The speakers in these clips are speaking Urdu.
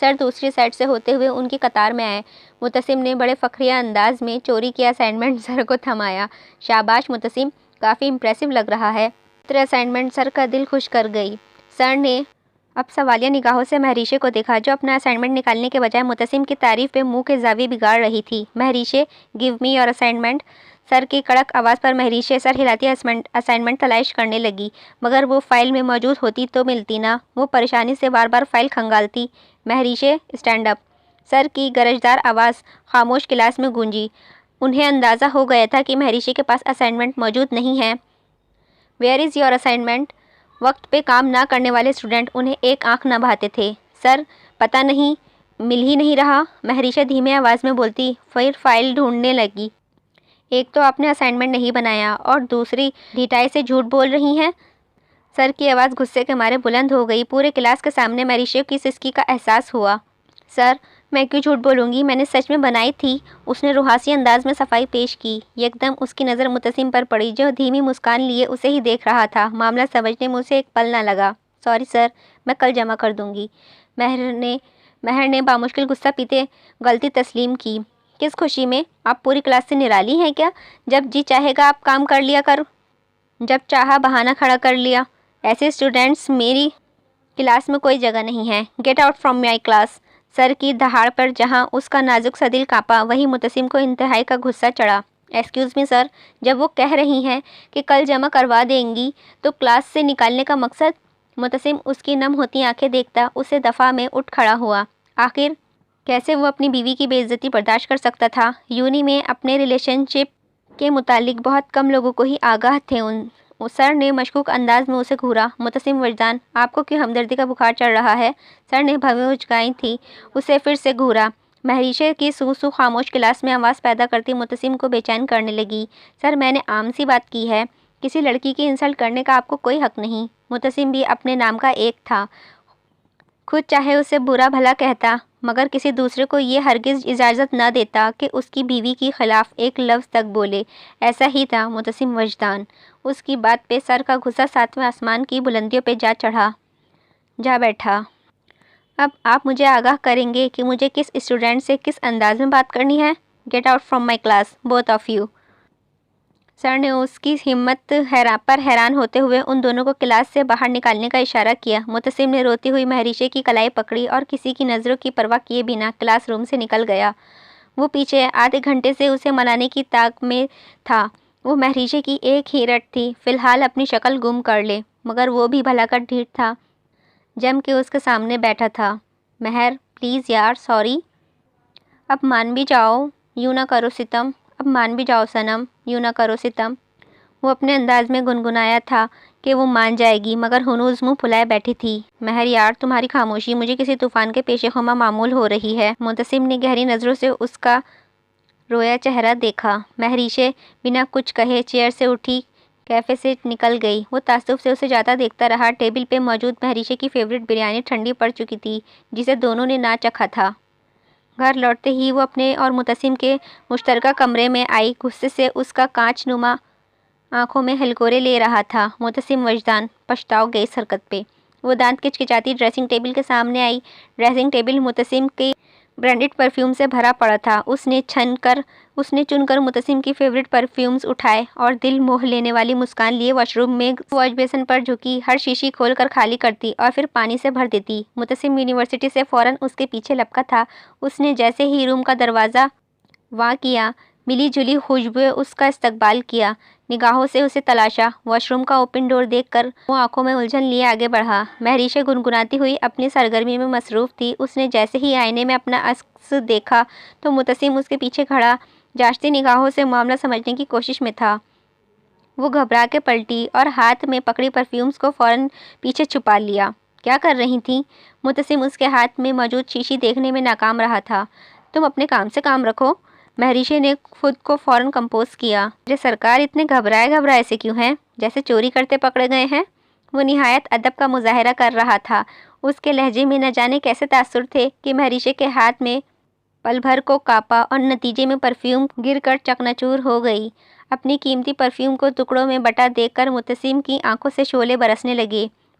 سر دوسری سائڈ سے ہوتے ہوئے ان کی قطار میں آئے۔ متسم نے بڑے فخریہ انداز میں چوری کیا اسائنمنٹ سر کو تھمایا۔ شاباش متسم، کافی امپریسو لگ رہا ہے۔ تیرا اسائنمنٹ سر کا دل خوش کر گئی۔ سر نے اب سوالیہ نگاہوں سے مہریشے کو دیکھا، جو اپنا اسائنمنٹ نکالنے کے بجائے متسم کی تعریف پہ منہ کے زاویے بگاڑ رہی تھی۔ مہریشے، گیو می یور اسائنمنٹ۔ سر کی کڑک آواز پر مہریشے سر ہلاتی اسائنمنٹ تلاش کرنے لگی، مگر وہ فائل میں موجود ہوتی تو ملتی نہ۔ وہ پریشانی سے بار بار فائل کھنگالتی۔ مہریشے، stand up. سر کی گرجدار آواز خاموش کلاس میں گونجی۔ انہیں اندازہ ہو گیا تھا کہ مہریشے کے پاس اسائنمنٹ موجود نہیں ہے۔ Where is your assignment? وقت پہ کام نہ کرنے والے اسٹوڈنٹ انہیں ایک آنکھ نہ بھاتے تھے۔ سر، پتہ نہیں، مل ہی نہیں رہا، مہریشہ دھیمی آواز میں بولتی، پھر فائل ڈھونڈنے لگی۔ ایک تو آپ نے اسائنمنٹ نہیں بنایا اور دوسری ڈھیٹائی سے جھوٹ بول رہی ہیں۔ سر کی آواز غصے کے مارے بلند ہو گئی۔ پورے کلاس کے سامنے مہریشہ کی سسکی کا احساس ہوا۔ سر، میں کیوں جھوٹ بولوں گی، میں نے سچ میں بنائی تھی، اس نے روحاسی انداز میں صفائی پیش کی۔ یکدم اس کی نظر متسم پر پڑی، جو دھیمی مسکان لیے اسے ہی دیکھ رہا تھا۔ معاملہ سمجھنے میں اسے ایک پل نہ لگا۔ سوری سر، میں کل جمع کر دوں گی۔ مہر نے بامشکل غصہ پیتے غلطی تسلیم کی۔ کس خوشی میں؟ آپ پوری کلاس سے نرالی ہیں کیا؟ جب جی چاہے گا آپ کام کر لیا کر، جب چاہا بہانہ کھڑا کر لیا۔ ایسے اسٹوڈنٹس میری کلاس میں کوئی جگہ نہیں ہے۔ Get out from my class. Sir کی دہاڑ پر جہاں اس کا نازک سا دل کانپا، وہیں متسم کو انتہائی کا غصہ چڑھا۔ ایکسکیوز می سر، جب وہ کہہ رہی ہیں کہ کل جمع کروا دیں گی تو کلاس سے نکالنے کا مقصد؟ متسم اس کی نم ہوتی آنکھیں دیکھتا اسے دفاع میں اٹھ کھڑا ہوا۔ آخر کیسے وہ اپنی بیوی کی بے عزتی برداشت کر سکتا تھا؟ یونی میں اپنے ریلیشن شپ کے متعلق بہت کم لوگوں کو ہی آگاہ تھے۔ سر نے مشکوک انداز میں اسے گھورا۔ متسم وجدان، آپ کو کیوں ہمدردی کا بخار چڑھ رہا ہے؟ سر نے بھویں اچکائی تھی، اسے پھر سے گھورا۔ مہریشے کی سو خاموش کلاس میں آواز پیدا کرتی متسم کو بے چین کرنے لگی۔ سر، میں نے عام سی بات کی ہے، کسی لڑکی کی انسلٹ کرنے کا آپ کو کوئی حق نہیں۔ متسم بھی اپنے نام کا ایک تھا، خود چاہے اسے برا بھلا کہتا، مگر کسی دوسرے کو یہ ہرگز اجازت نہ دیتا کہ اس کی بیوی کے خلاف ایک لفظ تک بولے۔ ایسا ہی تھا متسم وجدان۔ اس کی بات پہ سر کا غصہ ساتویں آسمان کی بلندیوں پہ جا بیٹھا۔ اب آپ مجھے آگاہ کریں گے کہ مجھے کس اسٹوڈنٹ سے کس انداز میں بات کرنی ہے؟ Get out from my class, both of you. Sir نے اس کی ہمت پر حیران ہوتے ہوئے ان دونوں کو کلاس سے باہر نکالنے کا اشارہ کیا۔ متسم نے روتی ہوئی مہریشے کی کلائی پکڑی اور کسی کی نظروں کی پرواہ کیے بنا کلاس روم سے نکل گیا۔ وہ پیچھے آدھے گھنٹے سے اسے منانے کی طاق میں تھا۔ وہ مہریشے کی ایک ہی رٹ تھی، فی الحال اپنی شکل گم کر لے، مگر وہ بھی بھلا کر ڈھیٹ تھا، جم کے اس کے سامنے بیٹھا تھا۔ مہر، پلیز یار، سوری۔ اب مان بھی جاؤ، یوں نہ کرو ستم، اب مان بھی جاؤ صنم، یوں نہ کرو ستم۔ وہ اپنے انداز میں گنگنایا تھا کہ وہ مان جائے گی، مگر ہنوز منہ پھلائے بیٹھی تھی۔ مہر یار، تمہاری خاموشی مجھے کسی طوفان کے پیش خیمہ معمول ہو رہی ہے۔ متسم نے گہری نظروں سے اس کا رویا چہرہ دیکھا۔ مہریشے بنا کچھ کہے چیئر سے اٹھی، کیفے سے نکل گئی۔ وہ تعصب سے اسے جاتا دیکھتا رہا۔ ٹیبل پہ موجود مہریشے کی فیورٹ بریانی ٹھنڈی پڑ چکی تھی، جسے دونوں نے نہ چکھا تھا۔ گھر لوٹتے ہی وہ اپنے اور متسم کے مشترکہ کمرے میں آئی۔ غصے سے اس کا کانچ نما آنکھوں میں ہلکورے لے رہا تھا۔ متسم وجدان، پچھتاؤ گے اس حرکت پہ۔ وہ دانت کچکچاتی ڈریسنگ ٹیبل کے سامنے آئی۔ ڈریسنگ ٹیبل متسم کے برانڈڈ پرفیوم سے بھرا پڑا تھا۔ اس نے چن کر متسم کی فیورٹ پرفیومز اٹھائے اور دل موہ لینے والی مسکان لیے واش روم میں واش بیسن پر جھکی، ہر شیشی کھول کر خالی کرتی اور پھر پانی سے بھر دیتی۔ متسم یونیورسٹی سے فوراً اس کے پیچھے لپکا تھا۔ اس نے جیسے ہی روم کا دروازہ واں کیا، ملی جلی خوشبوئیں اس کا استقبال کیا، نگاہوں سے اسے تلاشا۔ واش روم کا اوپن ڈور دیکھ کر وہ آنکھوں میں الجھن لیے آگے بڑھا۔ مہریشے گنگناتی ہوئی اپنی سرگرمی میں مصروف تھی۔ اس نے جیسے ہی آئینے میں اپنا عکس دیکھا تو متسم اس کے پیچھے کھڑا جانچتی نگاہوں سے معاملہ سمجھنے کی کوشش میں تھا۔ وہ گھبرا کے پلٹی اور ہاتھ میں پکڑی پرفیومز کو فوراً پیچھے چھپا لیا۔ کیا کر رہی تھیں؟ متسم اس کے ہاتھ میں موجود شیشی دیکھنے میں ناکام رہا تھا۔ تم اپنے کام سے کام رکھو۔ مہریشے نے خود کو فوراً کمپوز کیا۔ میرے سرکار اتنے گھبرائے سے کیوں ہیں؟ جیسے چوری کرتے پکڑے گئے ہیں۔ وہ نہایت ادب کا مظاہرہ کر رہا تھا۔ اس کے لہجے میں نہ جانے کیسے تاثر تھے کہ مہریشے کے ہاتھ میں پل بھر کو کاپا اور نتیجے میں پرفیوم گر کر چکناچور ہو گئی۔ اپنی قیمتی پرفیوم کو ٹکڑوں میں بٹا دیکھ کر متسم کی آنکھوں سے شعلے برسنے لگے۔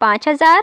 5000!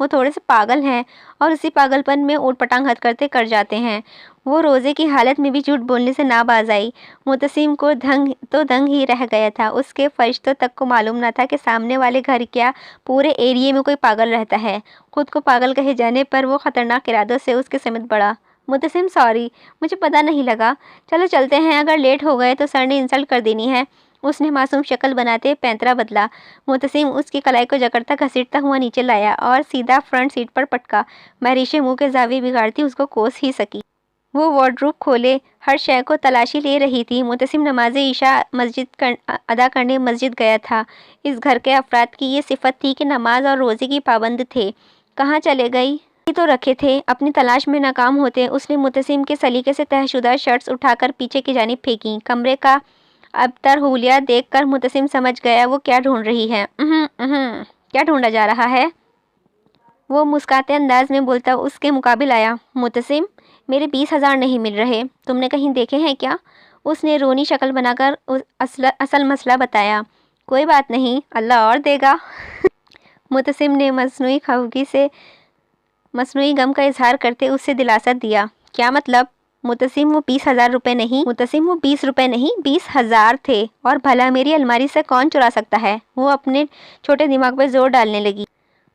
وہ تھوڑے سے پاگل ہیں اور اسی پاگل پن میں اوٹ پٹانگ حد کرتے کر جاتے ہیں۔ وہ روزے کی حالت میں بھی جھوٹ بولنے سے نہ باز آئی۔ معتصم کو دنگ ہی رہ گیا تھا۔ اس کے فرشتوں تک کو معلوم نہ تھا کہ سامنے والے گھر کیا پورے ایریے میں کوئی پاگل رہتا ہے۔ خود کو پاگل کہے جانے پر وہ خطرناک ارادوں سے اس کے سمت بڑھا۔ معتصم سوری، مجھے پتہ نہیں لگا، چلو چلتے ہیں، اگر لیٹ ہو گئے تو سر نے انسلٹ کر دینی ہے۔ اس نے معصوم شکل بناتے پینترا بدلا۔ معتصم اس کی کلائی کو جکڑتا گھسیٹتا ہوا نیچے لایا اور سیدھا فرنٹ سیٹ پر پٹکا۔ مہریشیں منہ کے زاویے بگاڑتی اس کو کوس ہی سکی۔ وہ وارڈروب کھولے ہر شے کو تلاشی لے رہی تھی۔ معتصم نماز عشاء ادا کرنے مسجد گیا تھا۔ اس گھر کے افراد کی یہ صفت تھی کہ نماز اور روزے کی پابند تھے۔ کہاں چلے گئی تو رکھے تھے، اپنی تلاش میں ناکام ہوتے اس نے معتصم کے سلیقے سے تہہ شدہ شرٹس اٹھا کر پیچھے کی جانب پھینکی۔ کمرے کا ابتر حلیہ دیکھ کر معتصم سمجھ گیا وہ کیا ڈھونڈ رہی ہے۔ کیا ڈھونڈا جا رہا ہے؟ وہ مسکاتے انداز میں بولتا اس کے مقابل آیا۔ معتصم، میرے 20,000 نہیں مل رہے، تم نے کہیں دیکھے ہیں کیا؟ اس نے رونی شکل بنا کر اصل مسئلہ بتایا۔ کوئی بات نہیں، اللہ اور دے گا۔ معتصم نے مصنوعی غم کا اظہار کرتے اس سے دلاسا دیا۔ کیا مطلب؟ معتصم، وہ 20,000 روپے نہیں، معتصم وہ 20 روپے نہیں 20,000 تھے، اور بھلا میری الماری سے کون چرا سکتا ہے؟ وہ اپنے چھوٹے دماغ پہ زور ڈالنے لگی۔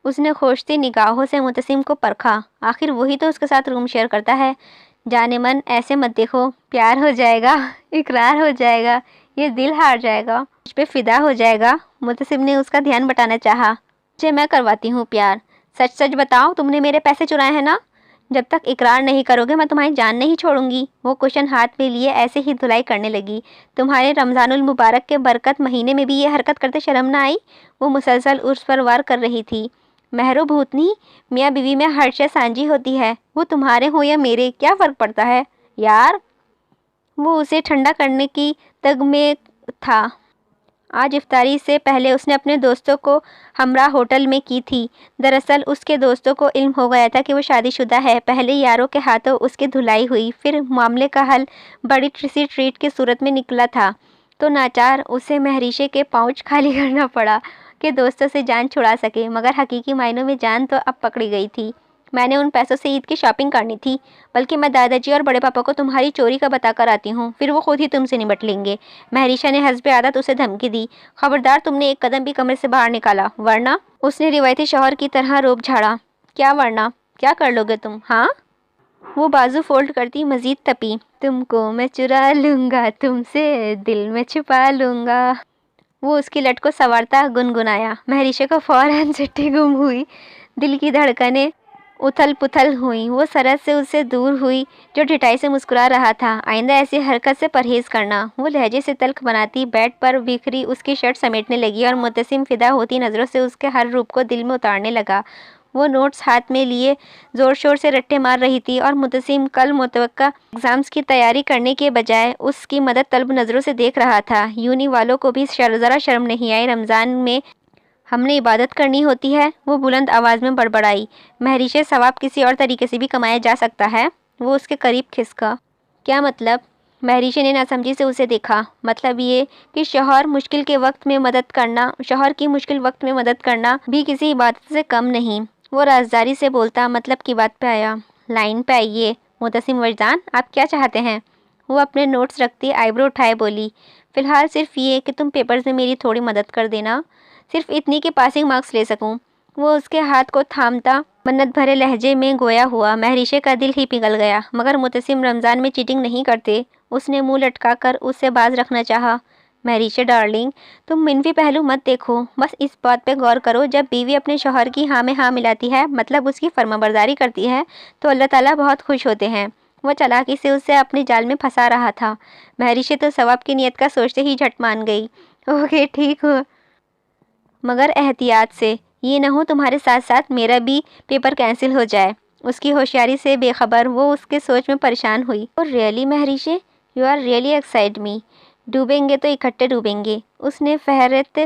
اس نے کھوجتی نگاہوں سے معتصم کو پرکھا۔ آخر وہی تو اس کے ساتھ روم شیئر کرتا ہے۔ جانے من ایسے مت دیکھو، پیار ہو جائے گا، اقرار ہو جائے گا، یہ دل ہار جائے گا، مجھ پہ فدا ہو جائے گا۔ معتصم نے اس کا دھیان بٹانا چاہا۔ مجھے میں کرواتی ہوں پیار، سچ سچ بتاؤ، تم نے میرے پیسے چرائے ہیں نا؟ جب تک اقرار نہیں کرو گے میں تمہاری جان نہیں چھوڑوں گی۔ وہ کوشن ہاتھ میں لیے ایسے ہی دھلائی کرنے لگی۔ تمہارے رمضان المبارک کے برکت مہینے میں بھی یہ حرکت کرتے شرم نہ آئی؟ وہ مسلسل اس پر وار کر رہی تھی۔ مہرو بھوتنی، میاں بیوی میں ہر شے سانجھی ہوتی ہے، وہ تمہارے ہوں یا میرے، کیا فرق پڑتا ہے یار؟ وہ اسے ٹھنڈا کرنے کی تگ میں تھا۔ آج افطاری سے پہلے اس نے اپنے دوستوں کو ہمراہ ہوٹل میں کی تھی۔ دراصل اس کے دوستوں کو علم ہو گیا تھا کہ وہ شادی شدہ ہے۔ پہلے یاروں کے ہاتھوں اس کی دھلائی ہوئی، پھر معاملے کا حل بڑی سی ٹریٹ کی صورت میں نکلا تھا، تو ناچار اسے مہریشے کے پاؤچ خالی کرنا پڑا کہ دوستوں سے جان چھڑا سکے، مگر حقیقی معنوں میں جان تو اب پکڑی گئی تھی۔ میں نے ان پیسوں سے عید کی شاپنگ کرنی تھی، بلکہ میں دادا جی اور بڑے پاپا کو تمہاری چوری کا بتا کر آتی ہوں، پھر وہ خود ہی تم سے نمٹ لیں گے۔ مہریشا نے حسب عادت اسے دھمکی دی۔ خبردار تم نے ایک قدم بھی کمرے سے باہر نکالا، ورنہ… اس نے روایتی شوہر کی طرح روب جھاڑا۔ کیا ورنہ؟ کیا کر لو گے تم؟ ہاں؟ وہ بازو فولڈ کرتی مزید تپی۔ تم کو میں چرا لوں گا، تم سے دل میں چھپا لوں گا۔ وہ اس کی لٹ کو سنوارتا گنگنایا۔ مہریشا کو فوراً سٹی گم ہوئی، دل کی دھڑکنیں اتھل پتھل ہوئیں۔ وہ سرحد سے اس سے دور ہوئی جو ڈھٹائی سے مسکرا رہا تھا۔ آئندہ ایسی حرکت سے پرہیز کرنا، وہ لہجے سے تلخ بناتی بیڈ پر بکھری اس کی شرٹ سمیٹنے لگی اور معتصم فدا ہوتی نظروں سے اس کے ہر روپ کو دل میں اتارنے لگا۔ وہ نوٹس ہاتھ میں لیے زور شور سے رٹے مار رہی تھی اور معتصم کل متوقع ایگزامز کی تیاری کرنے کے بجائے اس کی مدد طلب نظروں سے دیکھ رہا تھا۔ یونی والوں کو بھی ذرا شرم نہیں آئی، رمضان میں ہم نے عبادت کرنی ہوتی ہے، وہ بلند آواز میں بڑبڑائی۔ مہریشے، ثواب کسی اور طریقے سے بھی کمایا جا سکتا ہے۔ وہ اس کے قریب کھسکا۔ کیا مطلب؟ مہریشے نے ناسمجھی سے اسے دیکھا۔ مطلب یہ کہ شوہر کی مشکل وقت میں مدد کرنا بھی کسی عبادت سے کم نہیں۔ وہ رازداری سے بولتا، مطلب کی بات پہ آیا، لائن پہ آئیے۔ معتصم وجدان، آپ کیا چاہتے ہیں؟ وہ اپنے نوٹس رکھتی آئی برو اٹھائے بولی، فی الحال صرف یہ کہ تم پیپرز میں میری تھوڑی مدد کر دینا، صرف اتنی کہ پاسنگ مارکس لے سکوں۔ وہ اس کے ہاتھ کو تھامتا منت بھرے لہجے میں گویا ہوا۔ مہریشے کا دل ہی پگھل گیا، مگر معتصم رمضان میں چیٹنگ نہیں کرتے۔ اس نے منہ لٹکا کر اس سے باز رکھنا چاہا۔ مہریشے ڈارلنگ، تم منفی پہلو مت دیکھو، بس اس بات پہ غور کرو، جب بیوی اپنے شوہر کی ہاں میں ہاں ملاتی ہے، مطلب اس کی فرمانبرداری کرتی ہے، تو اللہ تعالیٰ بہت خوش ہوتے ہیں۔ وہ چالاکی سے اسے اپنے جال میں پھنسا رہا تھا۔ مہریشے تو ثواب کی نیت کا سوچتے ہی جھٹ مان گئی۔ اوکے ٹھیک ہو، مگر احتیاط سے، یہ نہ ہو تمہارے ساتھ ساتھ میرا بھی پیپر کینسل ہو جائے۔ اس کی ہوشیاری سے بے خبر وہ اس کے سوچ میں پریشان ہوئی۔ اور ریئلی مہریشے، you are really excite me, ڈوبیں گے تو اکٹھے ڈوبیں گے۔ اس نے فحرت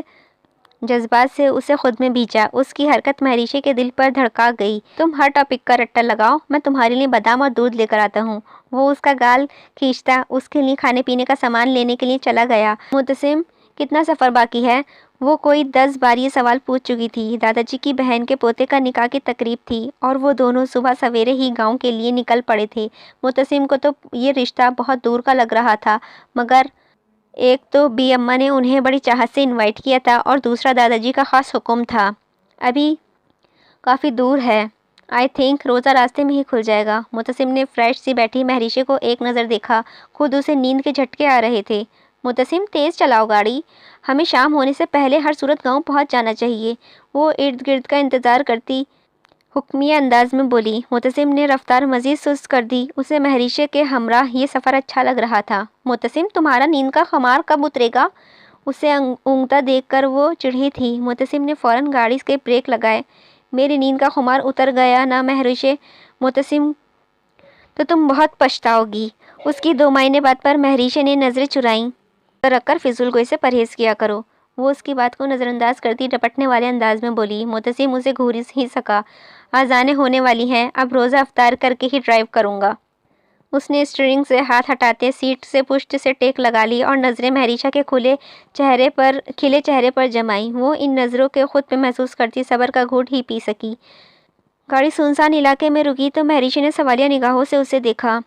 جذبات سے اسے خود میں بھیجا۔ اس کی حرکت مہریشے کے دل پر دھڑکا گئی۔ تم ہر ٹاپک کا رٹا لگاؤ، میں تمہارے لیے بادام اور دودھ لے کر آتا ہوں۔ وہ اس کا گال کھینچتا اس کے لیے کھانے پینے کا سامان لینے کے لیے چلا گیا۔ معتصم، کتنا سفر باقی ہے؟ وہ کوئی 10 بار یہ سوال پوچھ چکی تھی۔ دادا جی کی بہن کے پوتے کا نکاح کی تقریب تھی اور وہ دونوں صبح سویرے ہی گاؤں کے لیے نکل پڑے تھے۔ معتصم کو تو یہ رشتہ بہت دور کا لگ رہا تھا، مگر ایک تو بی اماں نے انہیں بڑی چاہت سے انوائٹ کیا تھا اور دوسرا دادا جی کا خاص حکم تھا۔ ابھی کافی دور ہے، آئی تھنک روزہ راستے میں ہی کھل جائے گا۔ معتصم نے فریش سی بیٹھی مہریشے کو ایک نظر دیکھا، خود اسے نیند کے جھٹکے آ رہے تھے۔ معتصم تیز چلاؤ گاڑی، ہمیں شام ہونے سے پہلے ہر صورت گاؤں پہنچ جانا چاہیے، وہ ارد گرد کا انتظار کرتی حکمیہ انداز میں بولی۔ معتصم نے رفتار مزید سست کر دی، اسے مہریشے کے ہمراہ یہ سفر اچھا لگ رہا تھا۔ معتصم تمہارا نیند کا خمار کب اترے گا؟ اسے اونگتا دیکھ کر وہ چڑھی تھی۔ معتصم نے فوراً گاڑی کے بریک لگائے۔ میری نیند کا خمار اتر گیا نا مہریشے؟ معتصم تو تم بہت پچھتاؤ گی۔ اس کی 2 معنی بات پر مہریشے نے نظریں چرائیں۔ رکھ کر فضول گوئی سے پرہیز کیا کرو، وہ اس کی بات کو نظر انداز کرتی ڈپٹنے والے انداز میں بولی۔ معتصم اسے گھور ہی سکا۔ اذانیں ہونے والی ہیں، اب روزہ افطار کر کے ہی ڈرائیو کروں گا۔ اس نے اسٹیئرنگ سے ہاتھ ہٹاتے سیٹ سے پشت سے ٹیک لگا لی اور نظریں مہریشا کے کھلے چہرے پر جمائیں۔ وہ ان نظروں کے خود پہ محسوس کرتی صبر کا گھونٹ ہی پی سکی۔ گاڑی سنسان علاقے میں رکی تو مہریشے نے سوالیہ نگاہوں سے اسے دیکھا۔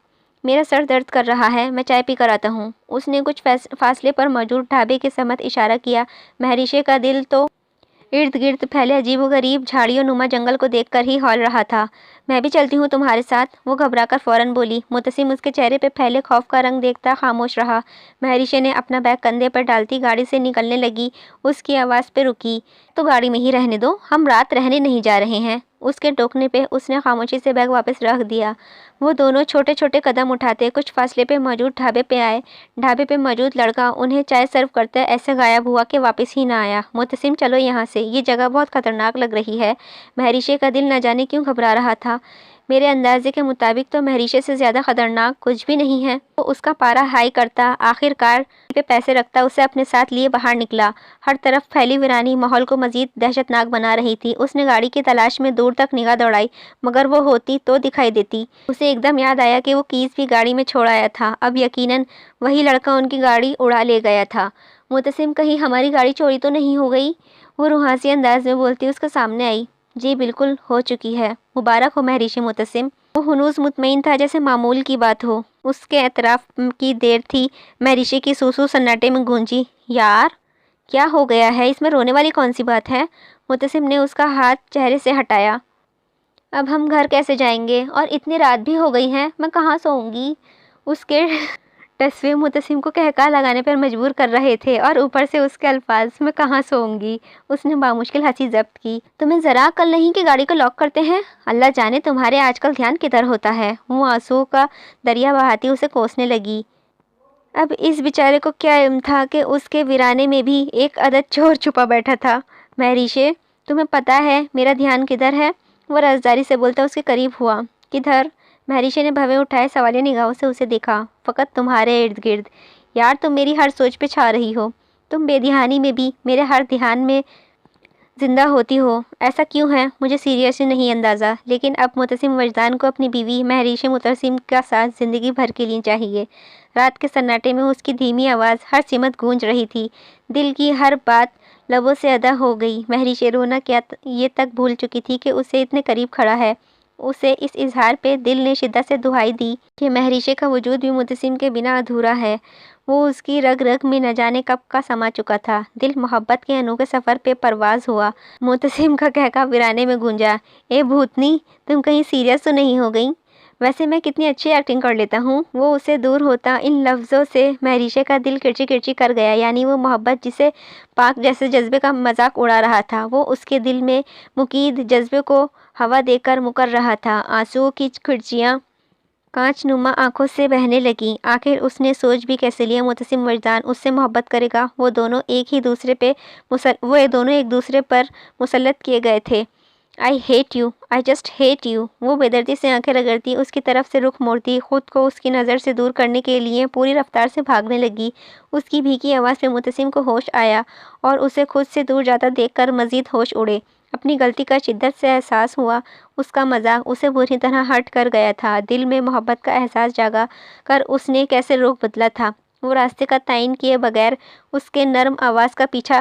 میرا سر درد کر رہا ہے، میں چائے پی کر آتا ہوں۔ اس نے کچھ فاصلے پر موجود ڈھابے کی سمت اشارہ کیا۔ مہریشے کا دل تو ارد گرد پھیلے عجیب و غریب جھاڑیوں نما جنگل کو دیکھ کر ہی ہول رہا تھا۔ میں بھی چلتی ہوں تمہارے ساتھ، وہ گھبرا کر فوراً بولی۔ معتصم اس کے چہرے پہ پھیلے خوف کا رنگ دیکھتا خاموش رہا۔ مہریشے نے اپنا بیگ کندھے پر ڈالتی گاڑی سے نکلنے لگی، اس کی آواز پہ رکی۔ تو گاڑی میں ہی رہنے دو، ہم رات رہنے نہیں جا رہے ہیں۔ اس کے ٹوکنے پہ اس نے خاموشی سے بیگ واپس رکھ دیا۔ وہ دونوں چھوٹے چھوٹے قدم اٹھاتے کچھ فاصلے پہ موجود ڈھابے پہ آئے۔ ڈھابے پہ موجود لڑکا انہیں چائے سرو کرتا ایسے غائب ہوا کہ واپس ہی نہ آیا۔ معتصم چلو یہاں سے، یہ جگہ بہت خطرناک لگ رہی ہے۔ مہریشے کا دل نہ جانے کیوں گھبرا رہا تھا۔ میرے اندازے کے مطابق تو مہریشے سے زیادہ خطرناک کچھ بھی نہیں ہے۔ وہ اس کا پارا ہائی کرتا، آخر کار پہ پیسے رکھتا اسے اپنے ساتھ لیے باہر نکلا۔ ہر طرف پھیلی ویرانی ماحول کو مزید دہشت ناک بنا رہی تھی۔ اس نے گاڑی کی تلاش میں دور تک نگاہ دوڑائی، مگر وہ ہوتی تو دکھائی دیتی۔ اسے ایک دم یاد آیا کہ وہ کیز بھی گاڑی میں چھوڑ آیا تھا۔ اب یقیناً وہی لڑکا ان کی گاڑی اڑا لے گیا تھا۔ معتصم کہیں ہماری گاڑی چوری تو نہیں ہو گئی؟ وہ روحانسی انداز میں بولتی اس کے سامنے آئی۔ جی بالکل ہو چکی ہے، مبارک ہو مہریشے معتصم۔ وہ ہنوز مطمئن تھا جیسے معمول کی بات ہو۔ اس کے اعتراف کی دیر تھی، مہریشے کی سوسو سناٹے میں گونجی۔ یار کیا ہو گیا ہے، اس میں رونے والی کون سی بات ہے؟ معتصم نے اس کا ہاتھ چہرے سے ہٹایا۔ اب ہم گھر کیسے جائیں گے؟ اور اتنی رات بھی ہو گئی ہے، میں کہاں سوؤں گی؟ اس کے ٹسوے معتصم کو قہقہہ لگانے پر مجبور کر رہے تھے اور اوپر سے اس کے الفاظ میں کہاں سوؤں گی؟ اس نے بامشکل ہنسی ضبط کی۔ تمہیں ذرا عقل نہیں کہ گاڑی کو لاک کرتے ہیں؟ اللہ جانے تمہارے آج کل دھیان کدھر ہوتا ہے؟ وہ آنسو کا دریا بہاتی اسے کوسنے لگی۔ اب اس بیچارے کو کیا علم تھا کہ اس کے ویرانے میں بھی ایک عدد چور چھپا بیٹھا تھا۔ مہریشے تمہیں پتہ ہے میرا دھیان کدھر ہے؟ وہ رازداری سے بولتا اس کے قریب ہوا۔ کدھر؟ مہریشے نے بھویں اٹھائے سوالیہ نگاہوں سے اسے دیکھا۔ فقط تمہارے ارد گرد۔ یار تم میری ہر سوچ پہ چھا رہی ہو، تم بے دھیانی میں بھی میرے ہر دھیان میں زندہ ہوتی ہو۔ ایسا کیوں ہے مجھے سیریسلی نہیں اندازہ، لیکن اب معتصم وجدان کو اپنی بیوی مہریشے معتصم کا ساتھ زندگی بھر کے لیے چاہیے۔ رات کے سناٹے میں اس کی دھیمی آواز ہر سمت گونج رہی تھی، دل کی ہر بات لبوں سے ادا ہو گئی۔ مہریشے رونا کیا یہ تک بھول چکی تھی کہ اسے اتنے قریب کھڑا ہے۔ اسے اس اظہار پہ دل نے شدت سے دہائی دی کہ مہریشے کا وجود بھی معتصم کے بنا ادھورا ہے۔ وہ اس کی رگ رگ میں نہ جانے کب کا سما چکا تھا۔ دل محبت کے انوکھے سفر پہ پرواز ہوا۔ معتصم کا قہقہہ ویرانے میں گونجا۔ اے بھوتنی، تم کہیں سیریس تو نہیں ہو گئی؟ ویسے میں کتنی اچھی ایکٹنگ کر لیتا ہوں۔ وہ اسے دور ہوتا ان لفظوں سے مہریشے کا دل کرچی کرچی کر گیا، یعنی وہ محبت جسے پاک جیسے جذبے کا مذاق اڑا رہا تھا، وہ اس کے دل میں مقید جذبے کو ہوا دے کر مکر رہا تھا۔ آنسوؤں کی کھرچیاں کانچ نما آنکھوں سے بہنے لگیں۔ آخر اس نے سوچ بھی کیسے لیا معتصم وجدان اس سے محبت کرے گا؟ وہ دونوں ایک دوسرے پر مسلط کیے گئے تھے۔ I hate you, I just hate you۔ وہ بے دردی سے آنکھیں رگڑتی اس کی طرف سے رخ موڑتی، خود کو اس کی نظر سے دور کرنے کے لیے پوری رفتار سے بھاگنے لگی۔ اس کی بھیگی آواز پہ معتصم کو ہوش آیا اور اسے خود سے دور جاتا دیکھ کر مزید ہوش اڑے۔ اپنی غلطی کا شدت سے احساس ہوا۔ اس کا مذاق اسے بری طرح ہرٹ کر گیا تھا۔ دل میں محبت کا احساس جاگا کر اس نے کیسے رخ بدلا تھا۔ وہ راستے کا تعین کیے بغیر اس کے نرم آواز کا پیچھا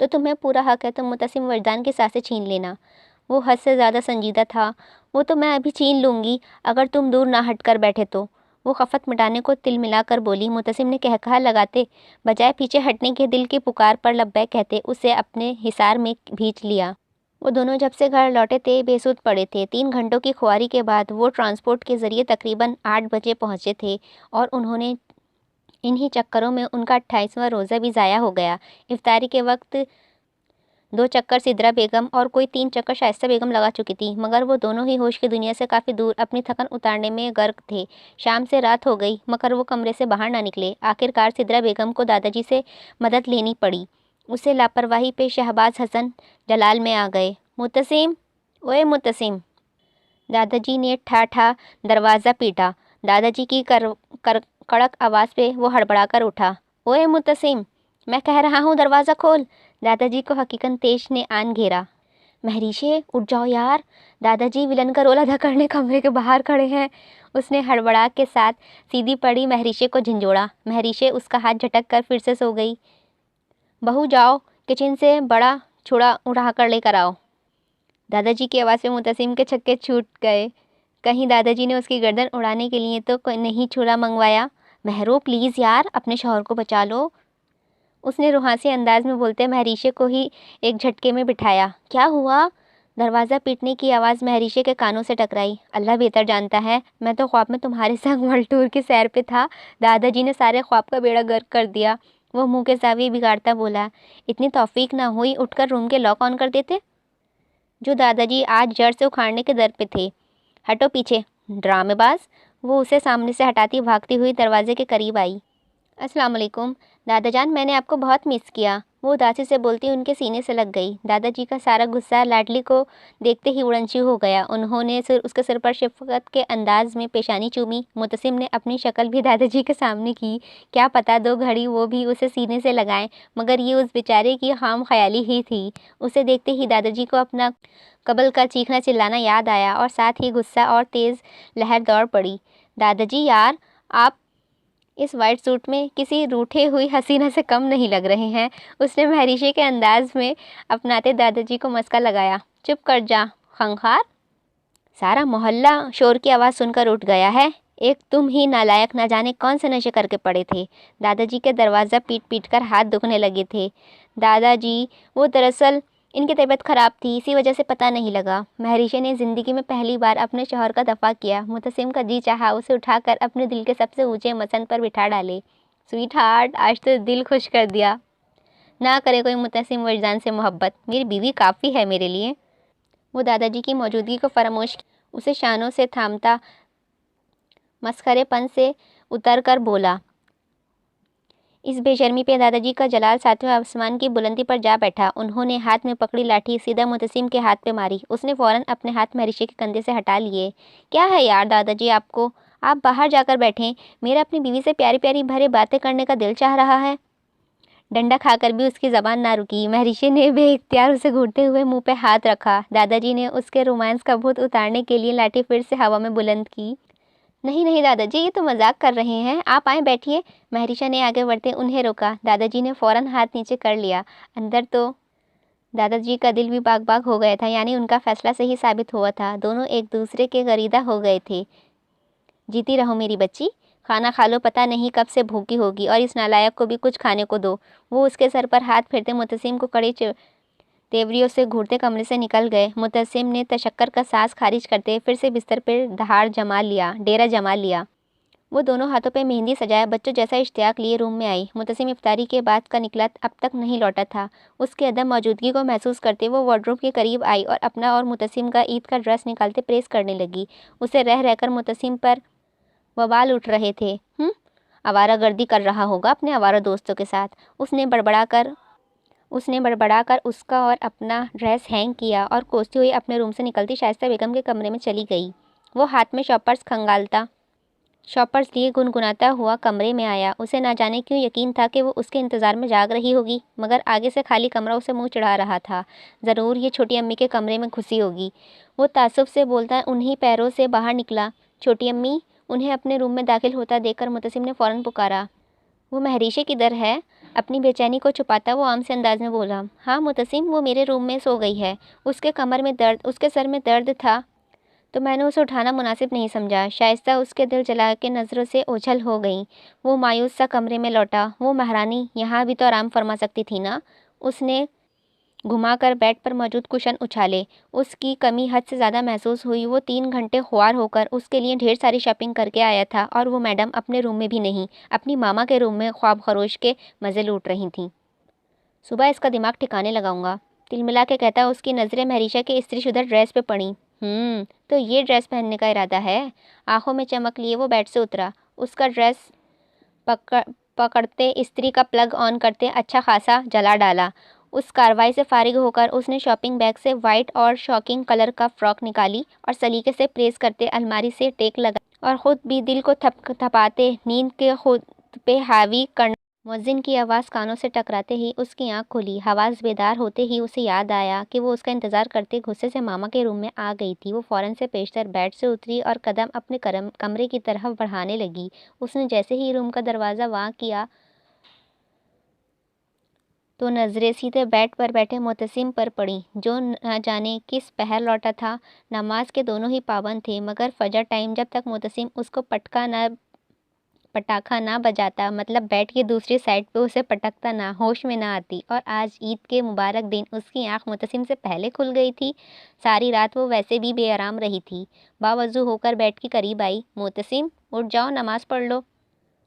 تو تمہیں پورا حق ہے تم متسم وجدان کی سانسیں چھین لینا۔ وہ حد سے زیادہ سنجیدہ تھا۔ وہ تو میں ابھی چھین لوں گی اگر تم دور نہ ہٹ کر بیٹھے تو۔ وہ خفت مٹانے کو تل ملا کر بولی۔ متسم نے قہقہا لگاتے بجائے پیچھے ہٹنے کے دل کی پکار پر لبیک کہتے اسے اپنے حصار میں بھینچ لیا۔ وہ دونوں جب سے گھر لوٹے تھے بے سود پڑے تھے۔ 3 گھنٹوں کی خواری کے بعد وہ ٹرانسپورٹ کے ذریعے تقریباً 8 بجے پہنچے تھے اور انہی چکروں میں ان کا 28واں روزہ بھی ضائع ہو گیا۔ افطاری کے وقت 2 چکر سدرا بیگم اور کوئی 3 چکر شائستہ بیگم لگا چکی تھی، مگر وہ دونوں ہی ہوش کی دنیا سے کافی دور اپنی تھکن اتارنے میں غرق تھے۔ شام سے رات ہو گئی مگر وہ کمرے سے باہر نہ نکلے۔ آخرکار سدرا بیگم کو دادا جی سے مدد لینی پڑی۔ اسے لاپرواہی پہ شہباز حسن جلال میں آ گئے۔ متسم، اوئے متسم! دادا جی نے ٹھا دروازہ پیٹا۔ دادا جی کی کڑک آواز پہ وہ ہڑبڑا کر اٹھا۔ اوئے متسم! میں کہہ رہا ہوں دروازہ کھول! دادا جی کو حقیقاً تیش نے آن گھیرا۔ مہریشے اٹھ جاؤ یار! دادا جی ولن کا رولا دھکڑنے کمرے کے باہر کھڑے ہیں۔ اس نے ہڑبڑا کے ساتھ سیدھی پڑی مہریشے کو جھنجھوڑا۔ مہریشے اس کا ہاتھ جھٹک کر پھر سے سو گئی۔ بہو جاؤ کچن سے بڑا چھڑا اڑا کر لے کر آؤ۔ دادا جی کی آواز پہ متسم کے چھکے چھوٹ گئے۔ کہیں دادا جی نے اس کی گردن اڑانے کے لیے تو نہیں چھڑا منگوایا؟ مہرو پلیز یار اپنے شوہر کو بچا لو! اس نے روحانسی انداز میں بولتے مہریشے کو ہی ایک جھٹکے میں بٹھایا۔ کیا ہوا؟ دروازہ پیٹنے کی آواز مہریشے کے کانوں سے ٹکرائی۔ اللہ بہتر جانتا ہے، میں تو خواب میں تمہارے سنگ ورلڈ ٹور کی سیر پہ تھا۔ دادا جی نے سارے خواب کا بیڑا غرق کر دیا۔ وہ منہ کے زاویے بگاڑتا بولا۔ اتنی توفیق نہ ہوئی اٹھ کر روم کے لاک آن کر دیتے؟ جو دادا جی آج جڑ سے اکھاڑنے کے در پہ تھے۔ ہٹو پیچھے ڈرامے باز! وہ اسے سامنے سے ہٹاتی بھاگتی ہوئی دروازے کے قریب آئی۔ السلام علیکم دادا جان، میں نے آپ کو بہت مس کیا۔ وہ اداسی سے بولتی ان کے سینے سے لگ گئی۔ دادا جی کا سارا غصہ لاڈلی کو دیکھتے ہی اڑنچی ہو گیا۔ انہوں نے اس کے سر پر شفقت کے انداز میں پیشانی چومی۔ متسم نے اپنی شکل بھی دادا جی کے سامنے کی۔ کیا پتہ 2 گھڑی وہ بھی اسے سینے سے لگائیں، مگر یہ اس بیچارے کی خام خیالی ہی تھی۔ اسے دیکھتے ہی دادا جی کو اپنا قبل کا چیخنا چلانا یاد آیا اور ساتھ ہی غصہ اور تیز لہر دوڑ پڑی۔ دادا جی یار، آپ اس وائٹ سوٹ میں کسی روٹھے ہوئی حسینہ سے کم نہیں لگ رہے ہیں۔ اس نے مہریشے کے انداز میں اپناتے دادا جی کو مسکا لگایا۔ چپ کر جا خنخار! سارا محلہ شور کی آواز سن کر اٹھ گیا ہے۔ ایک تم ہی نالائق نہ جانے کون سے نشے کر کے پڑے تھے۔ دادا جی کے دروازہ پیٹ پیٹ کر ہاتھ دکھنے لگے تھے۔ دادا جی وہ دراصل ان کی طبیعت خراب تھی، اسی وجہ سے پتہ نہیں لگا۔ مہریشے نے زندگی میں پہلی بار اپنے شوہر کا دفاع کیا۔ متسم کا جی چاہا اسے اٹھا کر اپنے دل کے سب سے اونچے مسند پر بٹھا ڈالے۔ سویٹ ہارٹ، آج تو دل خوش کر دیا۔ نہ کرے کوئی متسم وجدان سے محبت، میری بیوی کافی ہے میرے لیے۔ وہ دادا جی کی موجودگی کو فراموش اسے شانوں سے تھامتا مسخرے پن سے اتر کر بولا۔ اس بے شرمی پہ دادا جی کا جلال 7ویں آسمان کی بلندی پر جا بیٹھا۔ انہوں نے ہاتھ میں پکڑی لاٹھی سیدھا متسم کے ہاتھ پہ ماری۔ اس نے فوراً اپنے ہاتھ مہریشے کے کندھے سے ہٹا لیے۔ کیا ہے یار دادا جی آپ کو؟ آپ باہر جا کر بیٹھیں، میرا اپنی بیوی سے پیاری پیاری بھرے باتیں کرنے کا دل چاہ رہا ہے۔ ڈنڈا کھا کر بھی اس کی زبان نہ رکی۔ مہریشے نے بے اختیار اسے گھورتے ہوئے منہ پہ ہاتھ رکھا۔ دادا جی نے اس کے رومانس کا بھوت اتارنے کے لیے لاٹھی پھر سے ہوا میں بلند کی۔ نہیں نہیں دادا جی، یہ تو مذاق کر رہے ہیں، آپ آئیں بیٹھیے۔ مہریشہ نے آگے بڑھتے انہیں روکا۔ دادا جی نے فوراً ہاتھ نیچے کر لیا۔ اندر تو دادا جی کا دل بھی باغ باغ ہو گیا تھا، یعنی ان کا فیصلہ صحیح ثابت ہوا تھا۔ دونوں ایک دوسرے کے غریدہ ہو گئے تھے۔ جیتی رہو میری بچی، کھانا کھا لو، پتہ نہیں کب سے بھوکی ہوگی، اور اس نالائق کو بھی کچھ کھانے کو دو۔ وہ اس کے سر پر ہاتھ پھیرتے متسم کو کڑی تیوریوں سے گھورتے کمرے سے نکل گئے۔ متسم نے تشکر کا سانس خارج کرتے پھر سے بستر پر ڈیرا جما لیا۔ وہ دونوں ہاتھوں پہ مہندی سجائے بچوں جیسا اشتیاق لیے روم میں آئی۔ متسم افطاری کے بعد کا نکلا اب تک نہیں لوٹا تھا۔ اس کے عدم موجودگی کو محسوس کرتے وہ وارڈروب کے قریب آئی اور اپنا اور متسم کا عید کا ڈریس نکالتے پریس کرنے لگی۔ اسے رہ کر متسم پر وبال اٹھ رہے تھے۔ آوارہ گردی کر رہا ہوگا اپنے آوارہ دوستوں کے ساتھ۔ اس نے بڑبڑا کر اس کا اور اپنا ڈریس ہینگ کیا اور کوستی ہوئی اپنے روم سے نکلتی شائستہ بیگم کے کمرے میں چلی گئی۔ وہ ہاتھ میں شاپرز لیے گنگناتا ہوا کمرے میں آیا۔ اسے نہ جانے کیوں یقین تھا کہ وہ اس کے انتظار میں جاگ رہی ہوگی، مگر آگے سے خالی کمرہ اسے منہ چڑھا رہا تھا۔ ضرور یہ چھوٹی امی کے کمرے میں گھسی ہوگی۔ وہ تعصب سے بولتا انہی پیروں سے باہر نکلا۔ چھوٹی امی! انہیں اپنے روم میں داخل ہوتا دیکھ کر متسم نے فوراً پکارا۔ وہ مہریشے کدھر ہے؟ اپنی بے چینی کو چھپاتا وہ عام سے انداز میں بولا، ہاں متسم، وہ میرے روم میں سو گئی ہے۔ اس کے سر میں درد تھا تو میں نے اسے اٹھانا مناسب نہیں سمجھا۔ شائستہ اس کے دل جلا کے نظروں سے اوجھل ہو گئیں۔ وہ مایوس سا کمرے میں لوٹا۔ وہ مہارانی یہاں بھی تو آرام فرما سکتی تھی نا۔ اس نے گھما کر بیڈ پر موجود کشن اچھالے۔ اس کی کمی حد سے زیادہ محسوس ہوئی۔ وہ 3 گھنٹے خوار ہو کر اس کے لیے ڈھیر ساری شاپنگ کر کے آیا تھا، اور وہ میڈم اپنے روم میں بھی نہیں، اپنی ماما کے روم میں خواب خروش کے مزے لوٹ رہی تھیں۔ صبح اس کا دماغ ٹھکانے لگاؤں گا، تل ملا کے کہتا۔ اس کی نظریں مہریشا کے استری شدہ ڈریس پہ پڑیں۔ تو یہ ڈریس پہننے کا ارادہ ہے؟ آنکھوں میں چمک لیے وہ بیڈ سے اترا۔ اس کا ڈریس پکڑتے، استری کا پلگ آن کرتے اچھا خاصا جلا ڈالا۔ اس کاروائی سے فارغ ہو کر اس نے شاپنگ بیگ سے وائٹ اور شاکنگ کلر کا فراک نکالی اور سلیقے سے پریس کرتے الماری سے ٹیک لگا اور خود بھی دل کو تھپاتے نیند کے خود پہ حاوی کرنا۔ مؤذن کی آواز کانوں سے ٹکراتے ہی اس کی آنکھ کھلی۔ حواس بیدار ہوتے ہی اسے یاد آیا کہ وہ اس کا انتظار کرتے غصے سے ماما کے روم میں آ گئی تھی۔ وہ فوراً سے پیشتر بیڈ سے اتری اور قدم اپنے کمرے کی طرف بڑھانے لگی۔ اس نے جیسے ہی روم کا دروازہ واں کیا تو نظریں سیدھے بیڈ پر بیٹھے متسم پر پڑیں، جو نہ جانے کس پہر لوٹا تھا۔ نماز کے دونوں ہی پابند تھے، مگر فجر ٹائم جب تک متسم اس کو پٹاخہ نہ بجاتا، مطلب بیڈ کی دوسری سائڈ پہ اسے پٹکتا نہ، ہوش میں نہ آتی۔ اور آج عید کے مبارک دن اس کی آنکھ متسم سے پہلے کھل گئی تھی۔ ساری رات وہ ویسے بھی بے آرام رہی تھی۔ باوضو ہو کر بیڈ کے قریب آئی۔ متسم، اٹھ جاؤ، نماز پڑھ لو۔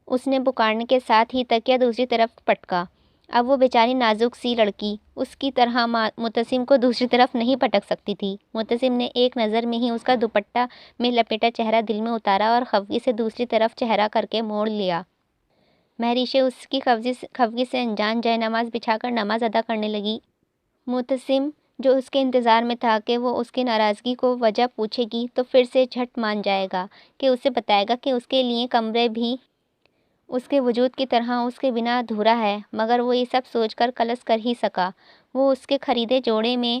اس نے پکارنے کے ساتھ ہی تکیہ دوسری طرف پٹکا۔ اب وہ بیچاری نازک سی لڑکی اس کی طرح متسم کو دوسری طرف نہیں پٹک سکتی تھی۔ متسم نے ایک نظر میں ہی اس کا دوپٹہ میں لپیٹا چہرہ دل میں اتارا اور خفگی سے دوسری طرف چہرہ کر کے موڑ لیا۔ مہریشے اس کی خفگی سے انجان جائے نماز بچھا کر نماز ادا کرنے لگی۔ متسم جو اس کے انتظار میں تھا کہ وہ اس کی ناراضگی کو وجہ پوچھے گی تو پھر سے جھٹ مان جائے گا کہ اسے بتائے گا کہ اس کے لیے کمرے بھی اس کے وجود کی طرح اس کے بنا ادھورا ہے، مگر وہ یہ سب سوچ کر کلس کر ہی سکا۔ وہ اس کے خریدے جوڑے میں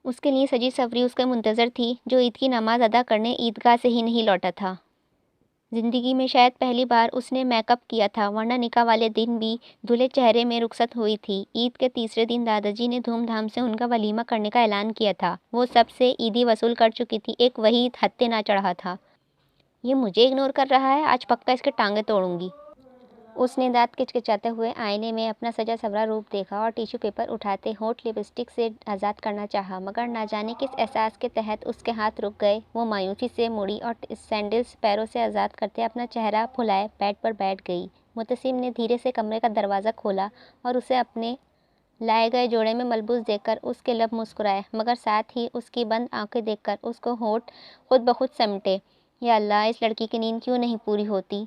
اس کے لیے سجی سوری اس کے منتظر تھی، جو عید کی نماز ادا کرنے عیدگاہ سے ہی نہیں لوٹا تھا۔ زندگی میں شاید پہلی بار اس نے میک اپ کیا تھا، ورنہ نکاح والے دن بھی دھلے چہرے میں رخصت ہوئی تھی۔ عید کے تیسرے دن دادا جی نے دھوم دھام سے ان کا ولیمہ کرنے کا اعلان کیا تھا۔ وہ سب سے عیدی وصول کر چکی تھی، ایک وہی ہتے نہ چڑھا تھا۔ یہ مجھے اگنور کر رہا ہے، آج پکا اس کے ٹانگیں توڑوں گی۔ اس نے دانت کچکچاتے ہوئے آئینے میں اپنا سجا سورا روپ دیکھا اور ٹیشو پیپر اٹھاتے ہونٹ لپسٹک سے آزاد کرنا چاہا، مگر نہ جانے کس احساس کے تحت اس کے ہاتھ رک گئے۔ وہ مایوسی سے مڑی اور سینڈلز پیروں سے آزاد کرتے اپنا چہرہ پھلائے بیڈ پر بیٹھ گئی۔ متسم نے دھیرے سے کمرے کا دروازہ کھولا اور اسے اپنے لائے گئے جوڑے میں ملبوس دیکھ کر اس کے لب مسکرائے، مگر ساتھ ہی اس کی بند آنکھیں دیکھ کر اس کو ہونٹ خود بخود سمٹے۔ یا اللہ، اس لڑکی کی نیند کیوں نہیں پوری ہوتی؟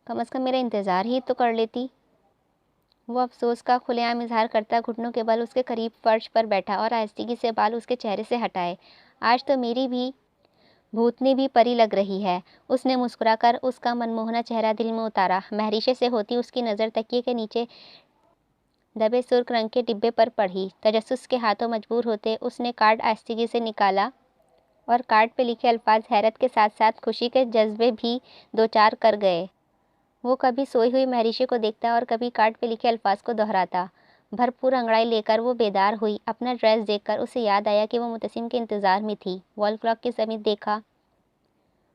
کم از کم میرا انتظار ہی تو کر لیتی۔ وہ افسوس کا کھلے عام اظہار کرتا گھٹنوں کے بل اس کے قریب فرش پر بیٹھا اور آہستگی سے بال اس کے چہرے سے ہٹائے۔ آج تو میری بھی بھوتنی بھی پری لگ رہی ہے۔ اس نے مسکرا کر اس کا منموہنا چہرہ دل میں اتارا۔ مہریشے سے ہوتی اس کی نظر تکیے کے نیچے دبے سرخ رنگ کے ڈبے پر پڑی۔ تجسس کے ہاتھوں مجبور ہوتے اس نے کارڈ آہستگی سے نکالا اور کارڈ پہ لکھے الفاظ حیرت کے ساتھ ساتھ خوشی کے جذبے بھی دوچار کر گئے۔ وہ کبھی سوئی ہوئی مہریشے کو دیکھتا اور کبھی کارڈ پہ لکھے الفاظ کو دہراتا۔ بھرپور انگڑائی لے کر وہ بیدار ہوئی۔ اپنا ڈریس دیکھ کر اسے یاد آیا کہ وہ متسم کے انتظار میں تھی۔ وال کلاک کی سمیت دیکھا،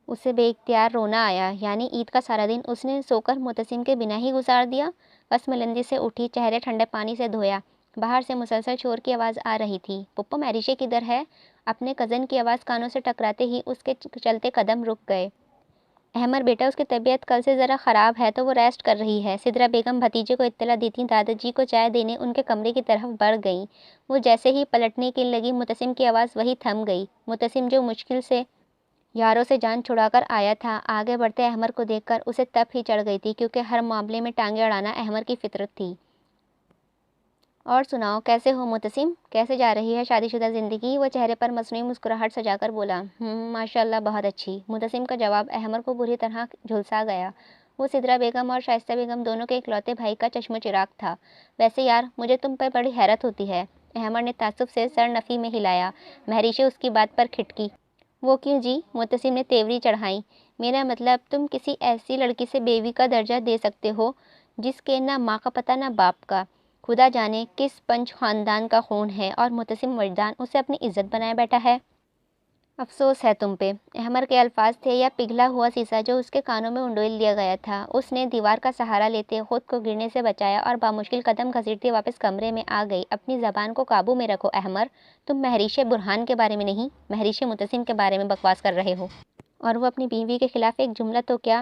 اسے بے اختیار رونا آیا۔ یعنی عید کا سارا دن اس نے سو کر متسم کے بنا ہی گزار دیا۔ بس ملندی سے اٹھی، چہرے ٹھنڈے پانی سے دھویا۔ باہر سے مسلسل شور کی آواز آ رہی تھی۔ پپو، مہریشے کدھر ہے؟ اپنے کزن کی آواز کانوں سے ٹکراتے ہی اس کے چلتے قدم رک گئے۔ احمر بیٹا، اس کی طبیعت کل سے ذرا خراب ہے تو وہ ریسٹ کر رہی ہے۔ سدرا بیگم بھتیجے کو اطلاع دیتی دادا جی کو چائے دینے ان کے کمرے کی طرف بڑھ گئیں۔ وہ جیسے ہی پلٹنے کی لگی، متسم کی آواز وہیں تھم گئی۔ متسم جو مشکل سے یاروں سے جان چھڑا کر آیا تھا، آگے بڑھتے احمر کو دیکھ کر اسے تپ ہی چڑھ گئی تھی، کیونکہ ہر معاملے میں ٹانگیں اڑانا احمر کی فطرت تھی۔ اور سناؤ، کیسے ہو متسم؟ کیسے جا رہی ہے شادی شدہ زندگی؟ وہ چہرے پر مصنوعی مسکراہٹ سجا کر بولا۔ ماشاء اللہ، بہت اچھی۔ متسم کا جواب احمر کو بری طرح جھلسا گیا۔ وہ سدرا بیگم اور شائستہ بیگم دونوں کے اکلوتے بھائی کا چشم و چراغ تھا۔ ویسے یار، مجھے تم پہ بڑی حیرت ہوتی ہے۔ احمر نے تعصب سے سر نفی میں ہلایا۔ مہریشے اس کی بات پر کھٹکی۔ وہ کیوں جی؟ متسم نے تیوری چڑھائی۔ میرا مطلب، تم کسی ایسی لڑکی سے بیوی کا درجہ دے سکتے ہو جس کے نہ ماں کا پتہ نہ باپ کا، خدا جانے کس پنج خاندان کا خون ہے، اور متسم وجدان اسے اپنی عزت بنائے بیٹھا ہے۔ افسوس ہے تم پہ، احمر کے الفاظ تھے یا پگھلا ہوا سیسا جو اس کے کانوں میں انڈیل دیا گیا تھا۔ اس نے دیوار کا سہارا لیتے خود کو گرنے سے بچایا اور بامشکل قدم گھسیٹتی واپس کمرے میں آ گئی۔ اپنی زبان کو قابو میں رکھو احمر، تم مہریش برہان کے بارے میں نہیں، مہریش متسم کے بارے میں بکواس کر رہے ہو، اور وہ اپنی بیوی کے خلاف ایک جملہ تو کیا،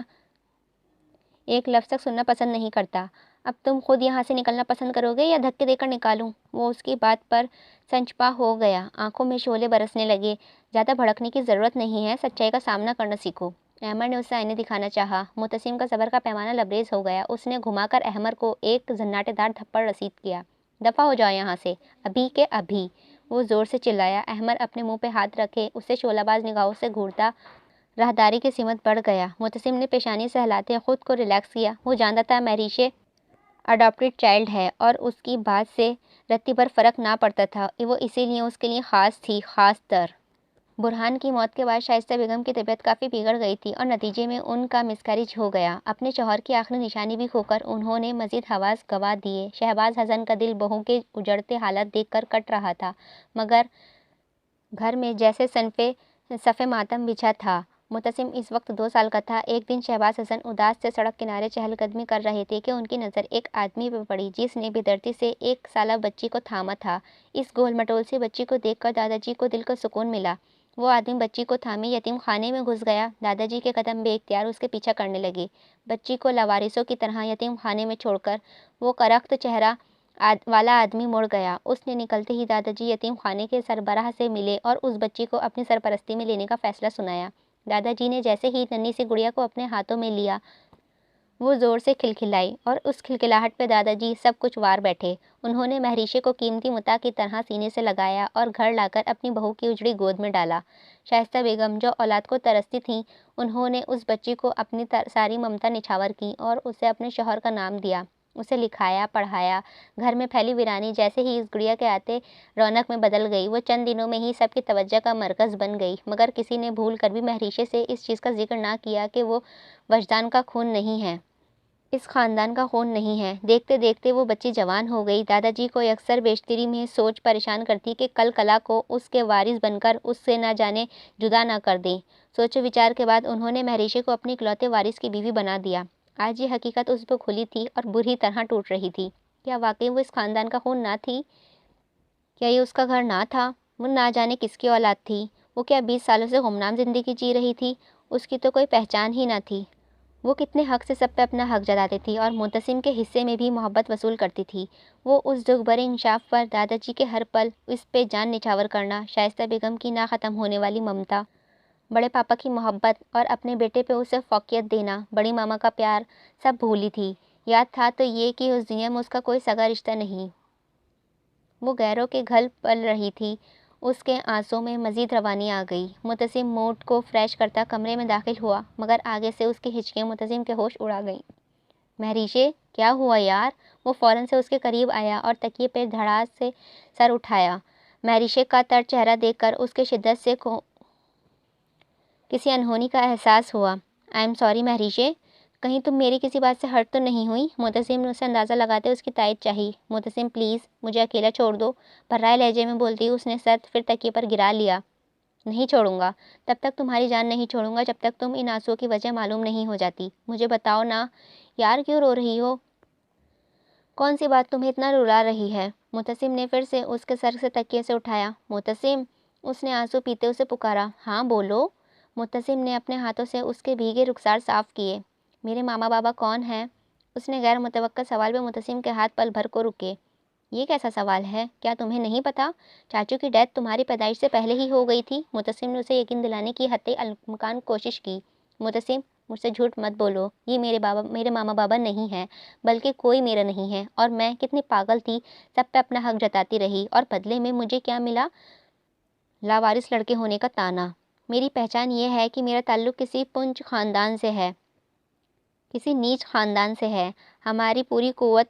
ایک لفظ تک سننا پسند نہیں کرتا۔ اب تم خود یہاں سے نکلنا پسند کرو گے یا دھکے دے کر نکالوں؟ وہ اس کی بات پر سنجپا ہو گیا، آنکھوں میں شعلے برسنے لگے۔ زیادہ بھڑکنے کی ضرورت نہیں ہے، سچائی کا سامنا کرنا سیکھو۔ احمر نے اسے آئینے دکھانا چاہا۔ متسم کا صبر کا پیمانہ لبریز ہو گیا۔ اس نے گھما کر احمر کو ایک زناٹے دار تھپڑ رسید کیا۔ دفع ہو جاؤ یہاں سے، ابھی کے ابھی، وہ زور سے چلایا۔ احمر اپنے منہ پہ ہاتھ رکھے اسے شعلہ باز نگاہوں سے گھورتا راہداری کی سمت بڑھ گیا۔ متسم نے پیشانی سہلاتے خود کو ریلیکس کیا۔ وہ جانتا تھا مہریش اڈاپٹڈ چائلڈ ہے اور اس کی بات سے رتی بھر فرق نہ پڑتا تھا۔ وہ اسی لیے اس کے لیے خاص تھی، خاص تر۔ برہان کی موت کے بعد شائستہ بیگم کی طبیعت کافی بگڑ گئی تھی اور نتیجے میں ان کا مسکیریج ہو گیا۔ اپنے شوہر کی آخری نشانی بھی کھو کر انہوں نے مزید حواس گنوا دیے۔ شہباز حسن کا دل بہو کے اجڑتے حالات دیکھ کر کٹ رہا تھا، مگر گھر میں جیسے صف ماتم بچھا تھا۔ متسم اس وقت 2 سال کا تھا۔ ایک دن شہباز حسن اداس سے سڑک کنارے چہل قدمی کر رہے تھے کہ ان کی نظر ایک آدمی پہ پڑی جس نے بےدردی سے 1 سالہ بچی کو تھاما تھا۔ اس گول مٹول سی بچی کو دیکھ کر دادا جی کو دل کو سکون ملا۔ وہ آدمی بچی کو تھامے یتیم خانے میں گھس گیا۔ دادا جی کے قدم بے اختیار اس کے پیچھا کرنے لگے۔ بچی کو لاوارثوں کی طرح یتیم خانے میں چھوڑ کر وہ کرخت چہرہ والا آدمی مڑ گیا۔ اس نے نکلتے ہی دادا جی یتیم خانے کے سربراہ سے ملے اور اس بچی کو اپنی سرپرستی میں لینے کا فیصلہ سنایا۔ دادا جی نے جیسے ہی ننھی سی گڑیا کو اپنے ہاتھوں میں لیا، وہ زور سے کھلکھلائی اور اس کھلکھلاہٹ پہ دادا جی سب کچھ وار بیٹھے۔ انہوں نے مہریشے کو قیمتی متاع کی طرح سینے سے لگایا اور گھر لا کر اپنی بہو کی اجڑی گود میں ڈالا۔ شائستہ بیگم جو اولاد کو ترستی تھیں، انہوں نے اس بچی کو اپنی ساری ممتا نچھاور کی اور اسے اپنے شوہر کا نام دیا۔ اسے لکھایا، پڑھایا۔ گھر میں پھیلی ویرانی جیسے ہی اس گڑیا کے آتے رونق میں بدل گئی۔ وہ چند دنوں میں ہی سب کی توجہ کا مرکز بن گئی، مگر کسی نے بھول کر بھی مہریشے سے اس چیز کا ذکر نہ کیا کہ وہ وجدان کا خون نہیں ہے، اس خاندان کا خون نہیں ہے۔ دیکھتے دیکھتے وہ بچی جوان ہو گئی۔ دادا جی کو اکثر بیشتری میں سوچ پریشان کرتی کہ کل کلا کو اس کے وارث بن کر اس سے نہ جانے جدا نہ کر دیں۔ سوچ و وچار کے بعد انہوں نے مہریشے کو اپنے اکلوتے وارث کی بیوی بنا دیا۔ آج یہ حقیقت اس پہ کھلی تھی اور بری طرح ٹوٹ رہی تھی۔ کیا واقعی وہ اس خاندان کا خون نہ تھی؟ کیا یہ اس کا گھر نہ تھا؟ وہ نہ جانے کس کی اولاد تھی؟ وہ کیا 20 سالوں سے گمنام زندگی جی رہی تھی؟ اس کی تو کوئی پہچان ہی نہ تھی۔ وہ کتنے حق سے سب پہ اپنا حق جتاتی تھی اور متسم کے حصے میں بھی محبت وصول کرتی تھی۔ وہ اس دکھ بھرے انکشاف پر دادا جی کے ہر پل اس پہ جان نچھاور کرنا، شائستہ بیگم کی نہ ختم ہونے والی ممتا، بڑے پاپا کی محبت اور اپنے بیٹے پہ اسے فوقیت دینا، بڑی ماما کا پیار، سب بھولی تھی۔ یاد تھا تو یہ کہ اس دنیا میں اس کا کوئی سگا رشتہ نہیں۔ وہ غیروں کے گھل پل رہی تھی۔ اس کے آنسوں میں مزید روانی آ گئی۔ متسم موڈ کو فریش کرتا کمرے میں داخل ہوا، مگر آگے سے اس کی ہچکیاں متسم کے ہوش اڑا گئیں۔ مہریشے، کیا ہوا یار؟ وہ فوراً سے اس کے قریب آیا اور تکیے پہ دھڑاس سے سر اٹھایا۔ مہریشے کا تر چہرہ دیکھ کر اس کے شدت سے کسی انہونی کا احساس ہوا۔ آئی ایم سوری مہریشے، کہیں تم میری کسی بات سے ہرٹ تو نہیں ہوئی؟ متسم نے اسے اندازہ لگاتے اس کی تائید چاہی۔ متسم پلیز مجھے اکیلا چھوڑ دو، بھرائے لہجے میں بولتی اس نے سر پھر تکیے پر گرا لیا۔ نہیں چھوڑوں گا، تب تک تمہاری جان نہیں چھوڑوں گا جب تک تم ان آنسوؤں کی وجہ معلوم نہیں ہو جاتی۔ مجھے بتاؤ نا یار، کیوں رو رہی ہو؟ کون سی بات تمہیں اتنا رلا رہی ہے؟ متسم نے پھر سے اس کے سر سے تکیے سے اٹھایا۔ متسم، اس نے آنسو پیتے اسے پکارا۔ ہاں بولو۔ متسم نے اپنے ہاتھوں سے اس کے بھیگے رخسار صاف کیے۔ میرے ماما بابا کون ہیں؟ اس نے غیر متوقع سوال پہ متسم کے ہاتھ پل بھر کو رکے۔ یہ کیسا سوال ہے؟ کیا تمہیں نہیں پتا؟ چاچو کی ڈیتھ تمہاری پیدائش سے پہلے ہی ہو گئی تھی۔ متسم نے اسے یقین دلانے کی حتی الامکان کوشش کی۔ متسم، مجھ سے جھوٹ مت بولو، یہ میرے ماما بابا نہیں ہیں، بلکہ کوئی میرا نہیں ہے، اور میں کتنی پاگل تھی، سب پہ اپنا حق جتاتی رہی، اور بدلے میں مجھے کیا ملا؟ لاوارث لڑکے ہونے کا طعنہ۔ میری پہچان یہ ہے کہ میرا تعلق کسی پنج خاندان سے ہے، کسی نیچ خاندان سے ہے۔ ہماری پوری قوت،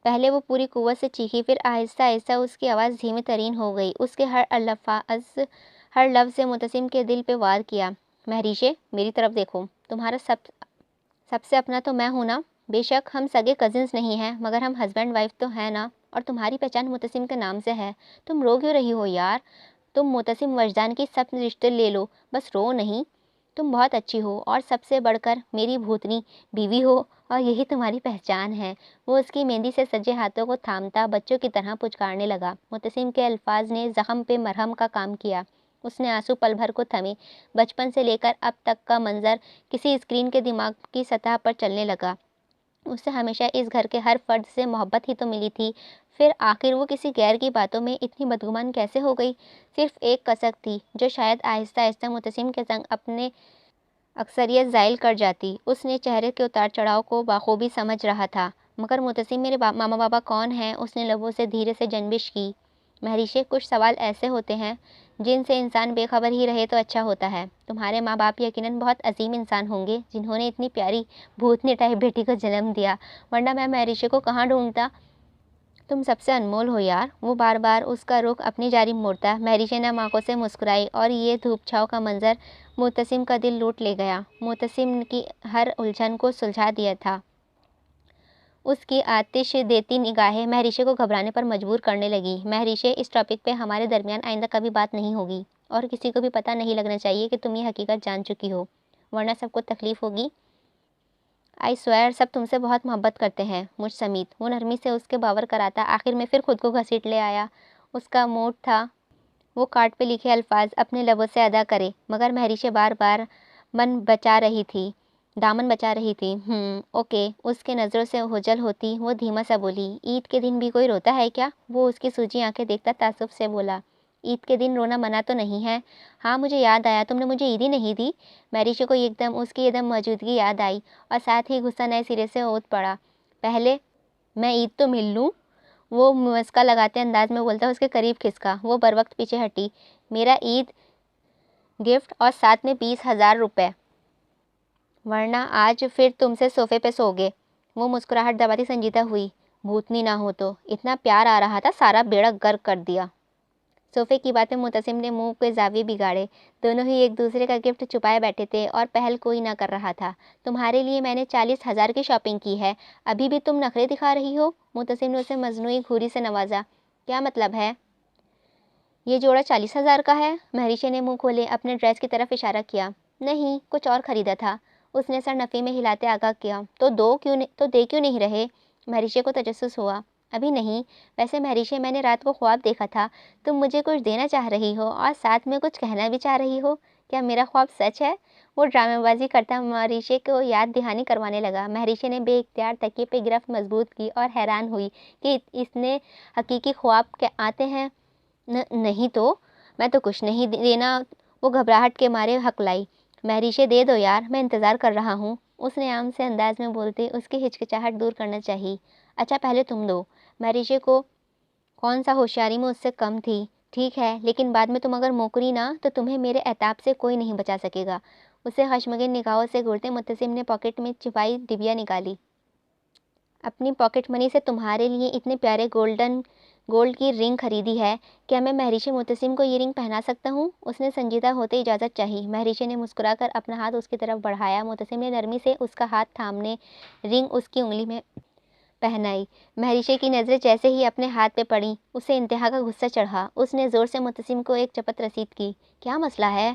پہلے وہ پوری قوت سے چیخی، پھر آہستہ آہستہ اس کی آواز دھیمی ترین ہو گئی۔ اس کے ہر لفظ سے متسم کے دل پہ وار کیا۔ مہریشے، میری طرف دیکھو، تمہارا سب سے اپنا تو میں ہوں نا؟ بے شک ہم سگے کزنس نہیں ہیں، مگر ہم ہسبینڈ وائف تو ہیں نا، اور تمہاری پہچان معتصم کے نام سے ہے۔ تم رو کیوں رہی ہو یار؟ تم معتصم وجدان کی سب رشتے لے لو، بس رو نہیں۔ تم بہت اچھی ہو اور سب سے بڑھ کر میری بھوتنی بیوی ہو، اور یہی تمہاری پہچان ہے۔ وہ اس کی مہندی سے سجے ہاتھوں کو تھامتا بچوں کی طرح پچکارنے لگا۔ معتصم کے الفاظ نے زخم پہ مرہم کا کام کیا۔ اس نے آنسو پل بھر کو تھمے۔ بچپن سے لے کر اب تک کا منظر کسی اسکرین کے دماغ کی سطح پر چلنے لگا۔ اسے ہمیشہ اس گھر کے ہر فرد سے محبت ہی تو ملی تھی، پھر آخر وہ کسی غیر کی باتوں میں اتنی بدگمان کیسے ہو گئی؟ صرف ایک کسک تھی جو شاید آہستہ آہستہ معتصم کے سنگ اپنے اکثریت زائل کر جاتی۔ اس نے چہرے کے اتار چڑھاؤ کو بخوبی سمجھ رہا تھا۔ مگر معتصم میرے ماما بابا کون ہیں؟ اس نے لبوں سے دھیرے سے جنبش کی۔ مہریشے، کچھ سوال ایسے ہوتے ہیں جن سے انسان بے خبر ہی رہے تو اچھا ہوتا ہے۔ تمہارے ماں باپ یقیناً بہت عظیم انسان ہوں گے جنہوں نے اتنی پیاری بھوتنی ٹائپ بیٹی کو جنم دیا، ورنہ میں مہریشے کو کہاں ڈھونڈتا؟ تم سب سے انمول ہو یار۔ وہ بار بار اس کا رخ اپنی جانب موڑتا۔ مہریشے نے آنکھوں سے مسکرائی، اور یہ دھوپ چھاؤں کا منظر معتصم کا دل لوٹ لے گیا۔ معتصم کی ہر الجھن کو سلجھا دیا تھا۔ اس کی آتش دیتی نگاہیں مہریشے کو گھبرانے پر مجبور کرنے لگی۔ مہریشے، اس ٹاپک پہ ہمارے درمیان آئندہ کبھی بات نہیں ہوگی، اور کسی کو بھی پتہ نہیں لگنا چاہیے کہ تم یہ حقیقت جان چکی ہو، ورنہ سب کو تکلیف ہوگی۔ آئی سویئر سب تم سے بہت محبت کرتے ہیں، مجھ سمیت۔ وہ نرمی سے اس کے باور کراتا آخر میں پھر خود کو گھسیٹ لے آیا۔ اس کا موڈ تھا وہ کارڈ پہ لکھے الفاظ اپنے لبوں سے ادا کرے، مگر مہریشے بار بار دامن بچا رہی تھی۔ اوکے۔ اس کے نظروں سے اوجھل ہوتی وہ دھیما سا بولی، عید کے دن بھی کوئی روتا ہے کیا؟ وہ اس کی سوجی آنکھیں دیکھتا تعصب سے بولا، عید کے دن رونا منع تو نہیں ہے؟ ہاں، مجھے یاد آیا، تم نے مجھے عید ہی نہیں دی۔ مہریشے کو اس کی ایک دم موجودگی یاد آئی، اور ساتھ ہی غصہ نئے سرے سے اوت پڑا۔ پہلے میں عید تو مل لوں، وہ مسکا لگاتے انداز میں بولتا۔ اس کے قریب کھسکا۔ وہ بروقت پیچھے ہٹی۔ میرا عید گفٹ اور ساتھ میں 20,000 روپے، ورنہ آج پھر تم سے صوفے پہ سو گے۔ وہ مسکراہٹ دباتی سنجیدہ ہوئی، بھوتنی نہ ہو تو اتنا پیار آ رہا تھا، سارا بیڑا غرق کر دیا۔ صوفے کی باتیں معتصم نے منہ کے زاویے بگاڑے۔ دونوں ہی ایک دوسرے کا گفٹ چھپائے بیٹھے تھے اور پہل کوئی نہ کر رہا تھا۔ تمہارے لیے میں نے 40,000 کی شاپنگ کی ہے، ابھی بھی تم نخرے دکھا رہی ہو؟ معتصم نے اسے مصنوعی گھوری سے نوازا۔ کیا مطلب ہے؟ یہ جوڑا 40,000 کا ہے؟ مہریشے نے منہ کھولے اپنے ڈریس کی طرف اشارہ کیا۔ نہیں، کچھ اور خریدا تھا۔ اس نے سر نفی میں ہلاتے آگاہ کیا۔ تو دے کیوں نہیں رہے؟ مہریشے کو تجسس ہوا۔ ابھی نہیں۔ ویسے مہریشے، میں نے رات کو خواب دیکھا تھا، تم مجھے کچھ دینا چاہ رہی ہو اور ساتھ میں کچھ کہنا بھی چاہ رہی ہو۔ کیا میرا خواب سچ ہے؟ وہ ڈرامے بازی کرتا مہریشے کو یاد دہانی کروانے لگا۔ مہریشے نے بے اختیار تکیے پہ گرفت مضبوط کی اور حیران ہوئی کہ اس نے حقیقی خواب کے آتے ہیں۔ نہیں تو میں تو کچھ نہیں دینا، وہ گھبراہٹ کے مارے ہکلائی۔ مہریشے، دے دو یار، میں انتظار کر رہا ہوں۔ اس نے عام سے انداز میں بولتے اس کی ہچکچاہٹ دور کرنا چاہی۔ اچھا، پہلے تم دو۔ مہریشے کو کون سا ہوشیاری میں اس سے کم تھی۔ ٹھیک ہے، لیکن بعد میں تم اگر موکری نا تو تمہیں میرے عتاب سے کوئی نہیں بچا سکے گا۔ اسے خشمگین نگاہوں سے گھورتے معتصم نے پاکٹ میں چھپائی ڈبیا نکالی۔ اپنی پاکٹ منی سے تمہارے لیے اتنے پیارے گولڈ کی رنگ خریدی ہے، کیا میں مہریشے معتصم کو یہ رنگ پہنا سکتا ہوں؟ اس نے سنجیدہ ہوتے اجازت چاہی۔ مہریشے نے مسکرا کر اپنا ہاتھ اس کی طرف بڑھایا۔ معتصم نے نرمی سے اس کا ہاتھ تھامنے رنگ اس کی انگلی میں پہنائی۔ مہریشے کی نظریں جیسے ہی اپنے ہاتھ پہ پڑیں، اسے انتہا کا غصہ چڑھا۔ اس نے زور سے معتصم کو ایک چپت رسید کی۔ کیا مسئلہ ہے؟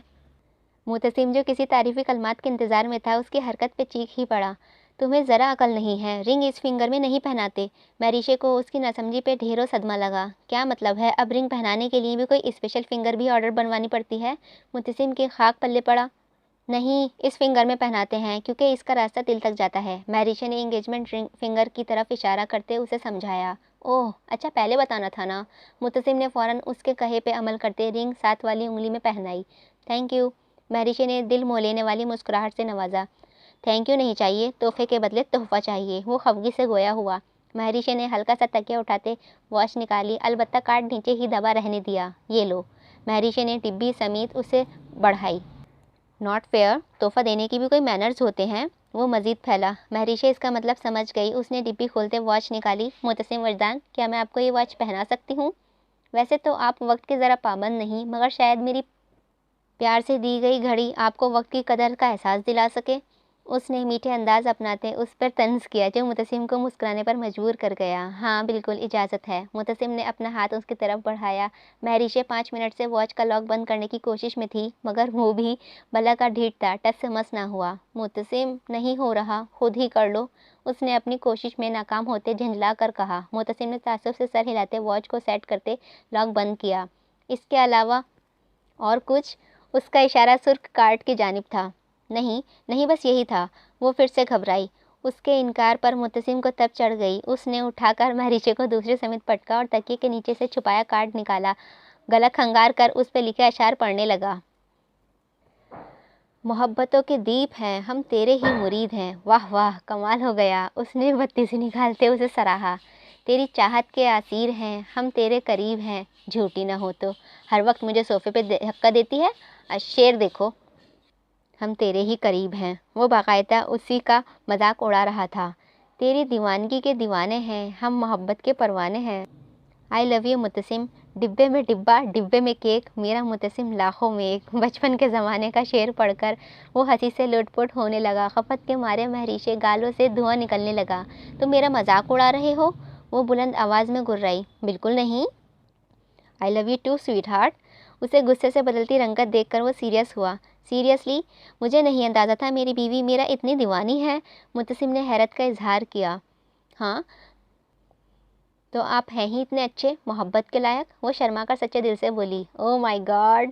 معتصم، جو کسی تعریفی کلمات کے انتظار میں تھا، اس کی حرکت پہ چیخ ہی پڑا۔ تمہیں ذرا عقل نہیں ہے، رنگ اس فنگر میں نہیں پہناتے۔ مہریشے کو اس کی ناسمجھی پہ ڈھیروں صدمہ لگا۔ کیا مطلب ہے؟ اب رنگ پہنانے کے لیے بھی کوئی اسپیشل فنگر بھی آرڈر بنوانی پڑتی ہے؟ معتصم کے خاک پلے پڑا۔ نہیں، اس فنگر میں پہناتے ہیں کیونکہ اس کا راستہ دل تک جاتا ہے۔ مہریشے نے انگیجمنٹ رنگ فنگر کی طرف اشارہ کرتے اسے سمجھایا۔ اوہ، اچھا، پہلے بتانا تھا نا۔ معتصم نے فوراً اس کے کہے پہ عمل کرتے رنگ ساتھ والی انگلی میں پہنائی۔ تھینک یو، مہریشے نے دل مو لینے والی مسکراہٹ سے نوازا۔ تھینک یو نہیں چاہیے، تحفے کے بدلے تحفہ چاہیے، وہ خفگی سے گویا ہوا۔ مہریشے نے ہلکا سا تکیہ اٹھاتے واچ نکالی، البتہ کارڈ نیچے ہی دبا رہنے دیا۔ یہ لو۔ مہریشے نے ڈبی سمیت اسے بڑھائی۔ ناٹ فیئر، تحفہ دینے کی بھی کوئی مینرز ہوتے ہیں۔ وہ مزید پھیلا۔ مہریشے اس کا مطلب سمجھ گئی۔ اس نے ڈبی کھولتے واچ نکالی۔ معتصم وجدان، کیا میں آپ کو یہ واچ پہنا سکتی ہوں؟ ویسے تو آپ وقت کے ذرا پابند نہیں، مگر شاید میری پیار سے دی گئی گھڑی آپ کو وقت کی قدر کا احساس دلا سکے۔ اس نے میٹھے انداز اپناتے اس پر طنز کیا جو متسم کو مسکرانے پر مجبور کر گیا۔ ہاں بالکل اجازت ہے۔ متسم نے اپنا ہاتھ اس کی طرف بڑھایا۔ مہریشیں 5 منٹ سے واچ کا لاک بند کرنے کی کوشش میں تھی، مگر وہ بھی بلا کا ڈھیٹ تھا، ٹس سے مس نہ ہوا۔ متسم نہیں ہو رہا، خود ہی کر لو، اس نے اپنی کوشش میں ناکام ہوتے جھنجھلا کر کہا۔ متسم نے تعصب سے سر ہلاتے واچ کو سیٹ کرتے لاک بند کیا۔ اس کے علاوہ اور کچھ؟ اس کا اشارہ سرخ کارڈ کی جانب تھا۔ نہیں بس یہی تھا۔ وہ پھر سے گھبرائی۔ اس کے انکار پر متسم کو تب چڑھ گئی۔ اس نے اٹھا کر مہریشے کو دوسرے سمیت پٹکا اور تکیے کے نیچے سے چھپایا کارڈ نکالا، گلا کھنگار کر اس پہ لکھے اشعار پڑھنے لگا۔ محبتوں کے دیپ ہیں ہم تیرے ہی مرید ہیں۔ واہ واہ، کمال ہو گیا، اس نے بتیسی نکالتے اسے سراہا۔ تیری چاہت کے اسیر ہیں ہم تیرے قریب ہیں، جھوٹی نہ ہو تو ہر وقت مجھے صوفے پہ دھکا دیتی ہے۔ شعر دیکھو، ہم تیرے ہی قریب ہیں۔ وہ باقاعدہ اسی کا مذاق اڑا رہا تھا۔ تیری دیوانگی کے دیوانے ہیں ہم، محبت کے پروانے ہیں۔ آئی لو یو متسم، ڈبے میں ڈبہ ڈبے میں کیک، میرا متسم لاکھوں میں ایک۔ بچپن کے زمانے کا شعر پڑھ کر وہ ہنسی سے لٹ پٹ ہونے لگا۔ خفت کے مارے مہریشے گالوں سے دھواں نکلنے لگا۔ تم میرا مذاق اڑا رہے ہو؟ وہ بلند آواز میں گررائی۔ بالکل نہیں۔ I love you too sweetheart. اسے غصے سے بدلتی رنگت دیکھ کر وہ سیریس ہوا۔ سیریسلی؟ مجھے نہیں اندازہ تھا میری بیوی میرا اتنی دیوانی ہے۔ متسم نے حیرت کا اظہار کیا۔ ہاں تو آپ ہیں ہی اتنے اچھے، محبت کے لائق۔ وہ شرما کر سچے دل سے بولی۔ او مائی گاڈ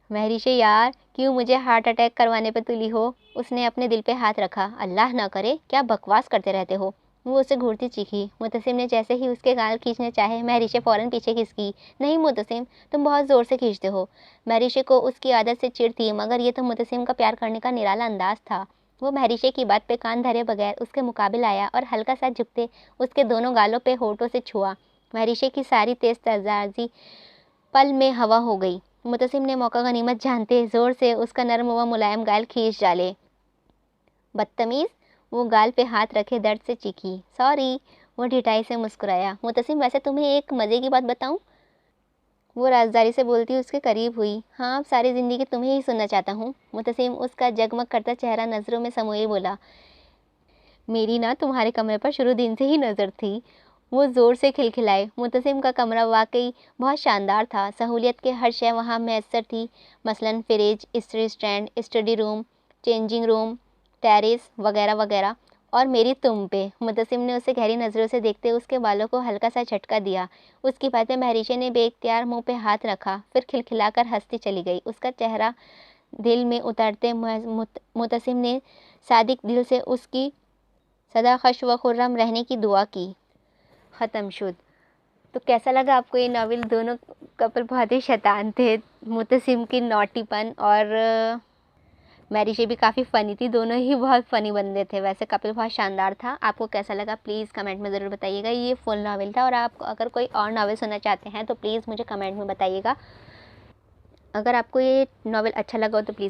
مہریشے یار، کیوں مجھے ہارٹ اٹیک کروانے پہ تلی ہو؟ اس نے اپنے دل پہ ہاتھ رکھا۔ اللہ نہ کرے، کیا بکواس کرتے رہتے ہو؟ وہ اسے گھورتی چیخی۔ متسم نے جیسے ہی اس کے گال کھینچنے چاہے، مہریشے فوراً پیچھے کھسکی۔ نہیں متسم، تم بہت زور سے کھینچتے ہو۔ مہریشے کو اس کی عادت سے چڑ تھی، مگر یہ تو متسم کا پیار کرنے کا نرالا انداز تھا۔ وہ مہریشے کی بات پہ کان دھرے بغیر اس کے مقابل آیا اور ہلکا سا جھکتے اس کے دونوں گالوں پہ ہونٹوں سے چھوا۔ مہریشے کی ساری تیز ترازی پل میں ہوا ہو گئی۔ متسم نے موقع غنیمت جانتے زور سے اس کا نرم و ملائم گال کھینچ ڈالے۔ بدتمیز، وہ گال پہ ہاتھ رکھے درد سے چیخی۔ سوری، وہ ڈھٹائی سے مسکرایا۔ متسم ویسے تمہیں ایک مزے کی بات بتاؤں؟ وہ رازداری سے بولتی اس کے قریب ہوئی۔ ہاں، اب ساری زندگی تمہیں ہی سننا چاہتا ہوں۔ متسم اس کا جگمگ کرتا چہرہ نظروں میں سموئے بولا۔ میری نہ تمہارے کمرے پر شروع دن سے ہی نظر تھی۔ وہ زور سے کھلکھلائے۔ متسم کا کمرہ واقعی بہت شاندار تھا۔ سہولیت کے ہر شے وہاں میسر تھی، مثلاً فریج، استری اسٹینڈ، اسٹڈی روم، چینجنگ روم، ٹیرس وغیرہ وغیرہ۔ اور میری تم پہ۔ متسم نے اسے گہری نظروں سے دیکھتے اس کے بالوں کو ہلکا سا جھٹکا دیا۔ اس کی باتیں مہریشے نے بے اختیار منہ پہ ہاتھ رکھا، پھر کھلکھلا کر ہنستی چلی گئی۔ اس کا چہرہ دل میں اترتے متسم نے صادق دل سے اس کی سدا خوش و خرم رہنے کی دعا کی۔ ختم شد۔ تو کیسا لگا آپ کو یہ ناول؟ دونوں کپل بہت ہی شیطان تھے۔ متسم کی نوٹی پن اور مہریشے بھی کافی فنی تھی، دونوں ہی بہت فنی بندے تھے۔ ویسے کپل بہت شاندار تھا۔ آپ کو کیسا لگا پلیز کمنٹ میں ضرور بتائیے گا۔ یہ فل ناول تھا، اور آپ اگر کوئی اور ناول سننا چاہتے ہیں تو پلیز مجھے کمنٹ میں بتائیے گا۔ اگر آپ کو یہ ناول اچھا لگا ہو تو پلیز